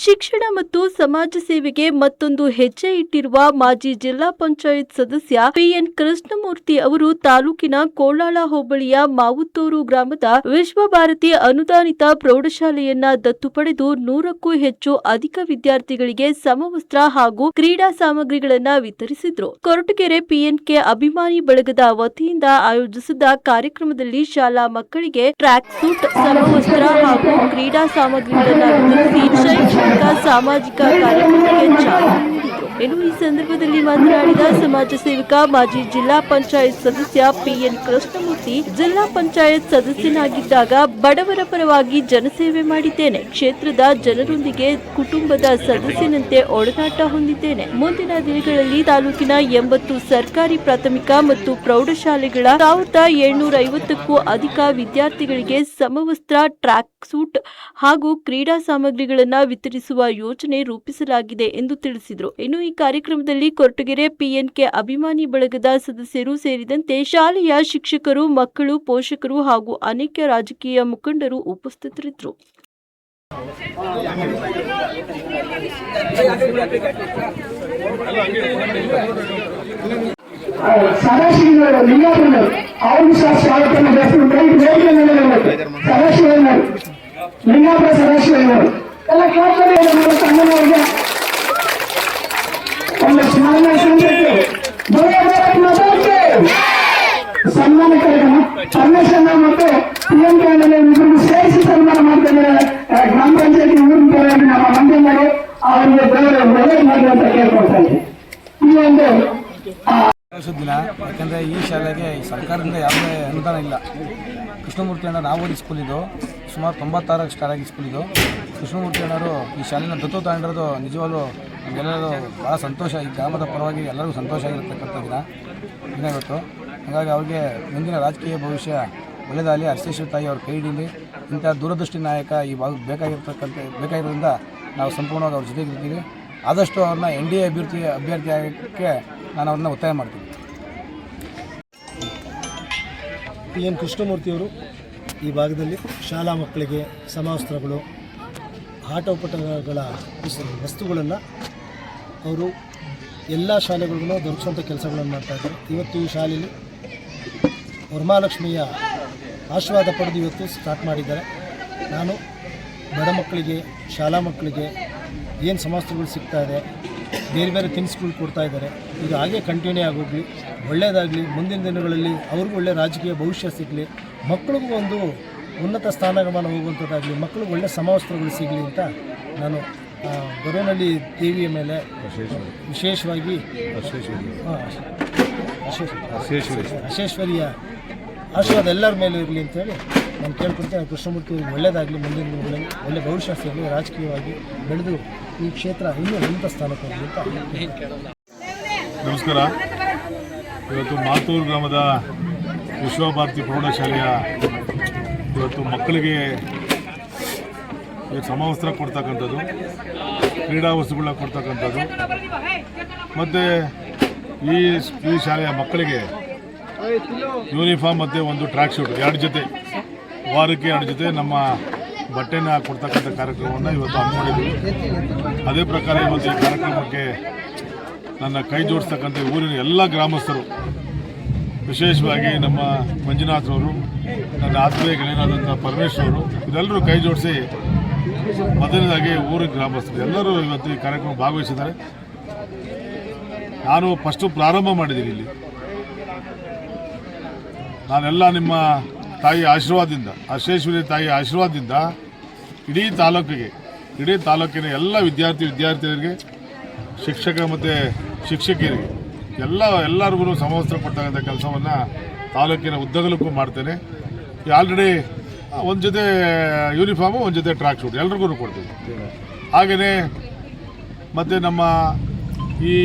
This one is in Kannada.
ಶಿಕ್ಷಣ ಮತ್ತು ಸಮಾಜ ಸೇವೆಗೆ ಮತ್ತೊಂದು ಹೆಜ್ಜೆ ಇಟ್ಟಿರುವ ಮಾಜಿ ಜಿಲ್ಲಾ ಪಂಚಾಯತ್ ಸದಸ್ಯ ಪಿಎನ್ ಕೃಷ್ಣಮೂರ್ತಿ ಅವರು ತಾಲೂಕಿನ ಕೋಳಾಳ ಹೋಬಳಿಯ ಮಾವುತ್ತೂರು ಗ್ರಾಮದ ವಿಶ್ವಭಾರತಿ ಅನುದಾನಿತ ಪ್ರೌಢಶಾಲೆಯನ್ನ ದತ್ತು ಪಡೆದು 100ಕ್ಕೂ ಹೆಚ್ಚು ಅಧಿಕ ವಿದ್ಯಾರ್ಥಿಗಳಿಗೆ ಸಮವಸ್ತ್ರ ಹಾಗೂ ಕ್ರೀಡಾ ಸಾಮಗ್ರಿಗಳನ್ನ ವಿತರಿಸಿದ್ರು. ಕೊರಟಗೆರೆ ಪಿಎನ್ಕೆ ಅಭಿಮಾನಿ ಬಳಗದ ವತಿಯಿಂದ ಆಯೋಜಿಸಿದ ಕಾರ್ಯಕ್ರಮದಲ್ಲಿ ಶಾಲಾ ಮಕ್ಕಳಿಗೆ ಟ್ರ್ಯಾಕ್ ಸೂಟ್, ಸಮವಸ್ತ್ರ ಹಾಗೂ ಕ್ರೀಡಾ ಸಾಮಗ್ರಿಗಳನ್ನು ವಿತರಿಸಿ ಶೈಕ್ಷಣಿಕ ಸಾಮಾಜಿಕ ಕಾರ್ಯಕ್ರಮಕ್ಕೆ ಚಾಲನೆ ನೀಡಿದರು. ಇನ್ನು ಈ ಸಂದರ್ಭದಲ್ಲಿ ಮಾತನಾಡಿದ ಸಮಾಜ ಸೇವಕ ಮಾಜಿ ಜಿಲ್ಲಾ ಪಂಚಾಯತ್ ಸದಸ್ಯ ಪಿಎನ್ ಕೃಷ್ಣಮೂರ್ತಿ, ಜಿಲ್ಲಾ ಪಂಚಾಯತ್ ಸದಸ್ಯನಾಗಿದ್ದಾಗ ಬಡವರ ಪರವಾಗಿ ಜನಸೇವೆ ಮಾಡಿದ್ದೇನೆ. ಕ್ಷೇತ್ರದ ಜನರೊಂದಿಗೆ ಕುಟುಂಬದ ಸದಸ್ಯನಂತೆ ಒಡನಾಟ ಹೊಂದಿದ್ದೇನೆ. ಮುಂದಿನ ದಿನಗಳಲ್ಲಿ ತಾಲೂಕಿನ 80 ಸರ್ಕಾರಿ ಪ್ರಾಥಮಿಕ ಮತ್ತು ಪ್ರೌಢಶಾಲೆಗಳ 1750ಕ್ಕೂ ಅಧಿಕ ವಿದ್ಯಾರ್ಥಿಗಳಿಗೆ ಸಮವಸ್ತ್ರ, ಟ್ರ್ಯಾಕ್ ಸೂಟ್ ಹಾಗೂ ಕ್ರೀಡಾ ಸಾಮಗ್ರಿಗಳನ್ನು ವಿತರಿಸುವ ಯೋಜನೆ ರೂಪಿಸಲಾಗಿದೆ ಎಂದು ತಿಳಿಸಿದರು. ಇನ್ನು ಈ ಕಾರ್ಯಕ್ರಮದಲ್ಲಿ ಕೊರಟಗೆರೆ ಪಿಎನ್ಕೆ ಅಭಿಮಾನಿ ಬಳಗದ ಸದಸ್ಯರು ಸೇರಿದಂತೆ ಶಾಲೆಯ ಶಿಕ್ಷಕರು, ಮಕ್ಕಳು, ಪೋಷಕರು ಹಾಗೂ ಅನೇಕ ರಾಜಕೀಯ ಮುಖಂಡರು ಉಪಸ್ಥಿತರಿದ್ದರು. ಲಿಂಗಾಪುರ ಸದಾಶಿವ ಎಲ್ಲ ಕ್ಲಾಸ್ಗಳಿಗೆ ಒಂದು ಸ್ಮರಣೆ ಸನ್ಮಾನ ಕಾರ್ಯಕ್ರಮ ಪರಮೇಶ್ವರ ಮತ್ತು ಪಿಎನ್ಕೆ ಇಬ್ಬರಿಗೂ ಸೇರಿಸಿ ಸನ್ಮಾನ ಮಾಡ್ತಾ ಇದ್ದಾರೆ. ಗ್ರಾಮ ಪಂಚಾಯತಿ ಊರಿನ ಪರವಾಗಿ ನಮ್ಮ ಮಂಡ್ಯವರು ಅವರಿಗೆ ಬೇರೆ ಒಳ್ಳೆ ಮಾಡಿ ಅಂತ ಕೇಳ್ಕೊಳ್ತಾ ಇದ್ದೀವಿ. ಈ ಒಂದು ದಿನ ಯಾಕಂದರೆ ಈ ಶಾಲೆಗೆ ಸರ್ಕಾರದಿಂದ ಯಾವುದೇ ಅನುದಾನ ಇಲ್ಲ. ಕೃಷ್ಣಮೂರ್ತಿ ಅಣ್ಣ ನಾವು ಓದಿ ಸ್ಕೂಲ್ ಇದು ಸುಮಾರು 96ಕ್ಕೆ ಸ್ಟಾರ್ಟ್ ಆಗಿ ಸ್ಕೂಲ್ ಇದು. ಕೃಷ್ಣಮೂರ್ತಿ ಅಣ್ಣರು ಈ ಶಾಲೆನ ದತ್ತು ತಗೊಂಡಿರೋದು ನಿಜವಾಗ್ಲೂ ನಮಗೆಲ್ಲರೂ ಭಾಳ ಸಂತೋಷ. ಈ ಗ್ರಾಮದ ಪರವಾಗಿ ಎಲ್ಲರಿಗೂ ಸಂತೋಷ ಆಗಿರ್ತಕ್ಕಂಥ ದಿನ ಇವತ್ತು. ಹಾಗಾಗಿ ಅವ್ರಿಗೆ ಮುಂದಿನ ರಾಜಕೀಯ ಭವಿಷ್ಯ ಒಳ್ಳೆಯದಾಗಲಿ, ಅರ್ಶೇಶ್ವರಿ ತಾಯಿ ಅವ್ರ ಕೈ ಹಿಡೀಲಿ. ಇಂಥ ದೂರದೃಷ್ಟಿ ನಾಯಕ ಈ ಬೇಕಾಗಿರೋದ್ರಿಂದ ನಾವು ಸಂಪೂರ್ಣವಾಗಿ ಅವ್ರ ಜೊತೆಗಿರ್ತೀವಿ. ಆದಷ್ಟು ಅವ್ರನ್ನ NDA ಅಭ್ಯರ್ಥಿ ಆಗೋಕ್ಕೆ ನಾನು ಅವ್ರನ್ನ ಒತ್ತಾಯ ಮಾಡ್ತೀನಿ. PN ಕೃಷ್ಣಮೂರ್ತಿಯವರು ಈ ಭಾಗದಲ್ಲಿ ಶಾಲಾ ಮಕ್ಕಳಿಗೆ ಸಮವಸ್ತ್ರಗಳು, ಆಟೋಪಟಗಳ ವಸ್ತುಗಳನ್ನು ಅವರು ಎಲ್ಲ ಶಾಲೆಗಳಿಗೂ ದೊರಕಿಸುವಂಥ ಕೆಲಸಗಳನ್ನು ಮಾಡ್ತಾಯಿದ್ದಾರೆ. ಇವತ್ತು ಈ ಶಾಲೆಯಲ್ಲಿ ವರಮಹಾಲಕ್ಷ್ಮಿಯ ಆಶೀರ್ವಾದ ಪಡೆದು ಇವತ್ತು ಸ್ಟಾರ್ಟ್ ಮಾಡಿದ್ದಾರೆ. ನಾನು ಬಡ ಮಕ್ಕಳಿಗೆ, ಶಾಲಾ ಮಕ್ಕಳಿಗೆ ಏನು ಸಮವಸ್ತ್ರಗಳು ಸಿಗ್ತಾಯಿದೆ, ಬೇರೆ ಬೇರೆ ತಿನಿಸುಗಳು ಕೊಡ್ತಾಯಿದ್ದಾರೆ. ಇದು ಹಾಗೆ ಕಂಟಿನ್ಯೂ ಆಗೋಗಲಿ, ಒಳ್ಳೆಯದಾಗಲಿ. ಮುಂದಿನ ದಿನಗಳಲ್ಲಿ ಅವ್ರಿಗೂ ಒಳ್ಳೆಯ ರಾಜಕೀಯ ಭವಿಷ್ಯ ಸಿಗಲಿ, ಮಕ್ಕಳಿಗೂ ಒಂದು ಉನ್ನತ ಸ್ಥಾನಮಾನ ಹೋಗುವಂಥದ್ದಾಗಲಿ, ಮಕ್ಕಳಿಗೆ ಒಳ್ಳೆಯ ಸಮವಸ್ತ್ರಗಳು ಸಿಗಲಿ ಅಂತ ನಾನು ಗೊರವನಹಳ್ಳಿ ದೇವಿಯ ಮೇಲೆ ವಿಶೇಷವಾಗಿ ಅಶೇಶ್ವರಿಯ ಆಶೀರ್ವಾದ ಎಲ್ಲರ ಮೇಲೆ ಇರಲಿ ಅಂತೇಳಿ ನಾನು ಕೇಳ್ಕೊಳ್ತೇನೆ. ಕೃಷ್ಣಮೂರ್ತಿ ಅವರಿಗೆ ಒಳ್ಳೆಯದಾಗಲಿ, ಮುಂದಿನ ದಿನಗಳಲ್ಲಿ ಒಳ್ಳೆಯ ಭವಿಷ್ಯ ಸಿಗಲಿ, ರಾಜಕೀಯವಾಗಿ ಬೆಳೆದು ಈ ಕ್ಷೇತ್ರ ಇನ್ನೂ ಉನ್ನತ ಸ್ಥಾನಕ್ಕೆ ಹೋಗಲಿ ಅಂತ. ನಮಸ್ಕಾರ. ಇವತ್ತು ಮಾತೂರು ಗ್ರಾಮದ ವಿಶ್ವಭಾರತಿ ಪ್ರೌಢಶಾಲೆಯ ಇವತ್ತು ಮಕ್ಕಳಿಗೆ ಸಮವಸ್ತ್ರ ಕೊಡ್ತಕ್ಕಂಥದ್ದು, ಕ್ರೀಡಾ ವಸ್ತುಗಳನ್ನ ಕೊಡ್ತಕ್ಕಂಥದ್ದು ಮತ್ತು ಈ ಶಾಲೆಯ ಮಕ್ಕಳಿಗೆ ಯೂನಿಫಾರ್ಮ್ ಮತ್ತು ಒಂದು ಟ್ರ್ಯಾಕ್ ಶೂಟ್ 2 ಜೊತೆ, ವಾರಕ್ಕೆ 2 ಜೊತೆ ನಮ್ಮ ಬಟ್ಟೆನ ಕೊಡ್ತಕ್ಕಂಥ ಕಾರ್ಯಕ್ರಮವನ್ನು ಇವತ್ತು ಹಮ್ಮಿಕೊಂಡಿದ್ವಿ. ಅದೇ ಪ್ರಕಾರ ಇವತ್ತು ಈ ಕಾರ್ಯಕ್ರಮಕ್ಕೆ ನನ್ನ ಕೈ ಜೋಡಿಸ್ತಕ್ಕಂಥ ಊರಿನ ಎಲ್ಲ ಗ್ರಾಮಸ್ಥರು, ವಿಶೇಷವಾಗಿ ನಮ್ಮ ಮಂಜುನಾಥ್ರವರು, ನನ್ನ ಆತ್ಮೀಯ ಗೆಳೆಯರಾದಂಥ ಪರಮೇಶ್ವರವರು, ಇದೆಲ್ಲರೂ ಕೈ ಜೋಡಿಸಿ ಮೊದಲನೇದಾಗಿ ಊರಿನ ಗ್ರಾಮಸ್ಥರು ಎಲ್ಲರೂ ಇವತ್ತು ಈ ಕಾರ್ಯಕ್ರಮ ಭಾಗವಹಿಸಿದ್ದಾರೆ. ನಾನು ಫಸ್ಟು ಪ್ರಾರಂಭ ಮಾಡಿದ್ದೀನಿ ಇಲ್ಲಿ. ನಾನೆಲ್ಲ ನಿಮ್ಮ ತಾಯಿ ಆಶೀರ್ವಾದದಿಂದ, ಅಶೇಶ್ವರಿ ತಾಯಿ ಆಶೀರ್ವಾದದಿಂದ ಇಡೀ ತಾಲೂಕಿನ ಎಲ್ಲ ವಿದ್ಯಾರ್ಥಿನಿಯರಿಗೆ, ಶಿಕ್ಷಕ ಮತ್ತು ಶಿಕ್ಷಕಿಯರಿಗೆ ಎಲ್ಲರಿಗೂ ಸಮವಸ್ತ್ರ ಕೊಡ್ತಕ್ಕಂಥ ಕೆಲಸವನ್ನು ತಾಲೂಕಿನ ಉದ್ದಗಲಕ್ಕೂ ಮಾಡ್ತೇನೆ. ಆಲ್ರೆಡಿ ಒಂದು ಜೊತೆ ಯೂನಿಫಾರ್ಮು, ಒಂದು ಜೊತೆ ಟ್ರ್ಯಾಕ್ ಶೂಟ್ ಎಲ್ರಿಗೂ ಕೊಡ್ತೀವಿ. ಹಾಗೆಯೇ ಮತ್ತು ನಮ್ಮ ಈ